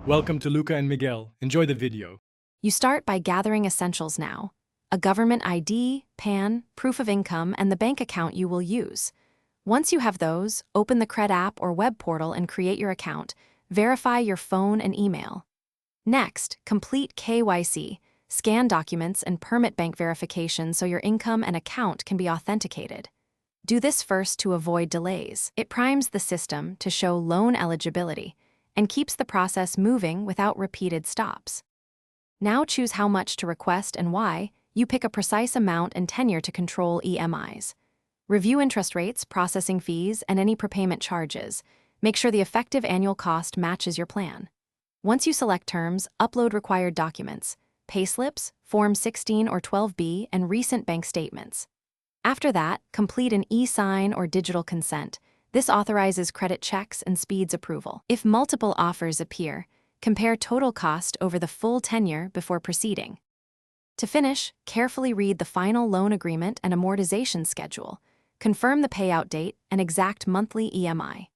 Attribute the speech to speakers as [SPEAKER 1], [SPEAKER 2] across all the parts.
[SPEAKER 1] Welcome to Luca and Miguel. Enjoy the video.
[SPEAKER 2] You start by gathering essentials now: a government ID, PAN, proof of income, and the bank account you will use. Once you have those, open the Cred app or web portal and create your account. Verify your phone and email. Next, complete KYC, scan documents, and permit bank verification so your income and account can be authenticated. Do this first to avoid delays. It primes the system to show loan eligibility and keeps the process moving without repeated stops. Now choose how much to request and why. You pick a precise amount and tenure to control EMIs. Review interest rates, processing fees, and any prepayment charges. Make sure the effective annual cost matches your plan. Once you select terms, upload required documents: payslips, Form 16 or 12B, and recent bank statements. After that, complete an e-sign or digital consent. This authorizes credit checks and speeds approval. If multiple offers appear, compare total cost over the full tenure before proceeding. To finish, carefully read the final loan agreement and amortization schedule. Confirm the payout date and exact monthly EMI.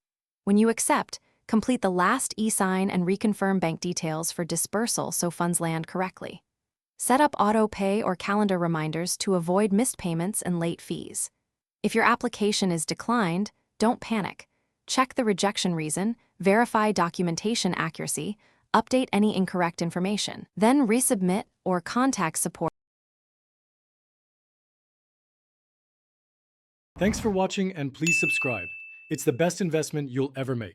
[SPEAKER 2] When you accept, complete the last e-sign and reconfirm bank details for dispersal so funds land correctly. Set up auto pay or calendar reminders to avoid missed payments and late fees. If your application is declined, don't panic. Check the rejection reason, verify documentation accuracy, update any incorrect information. Then resubmit or contact support.
[SPEAKER 1] Thanks for watching and please subscribe. It's the best investment you'll ever make.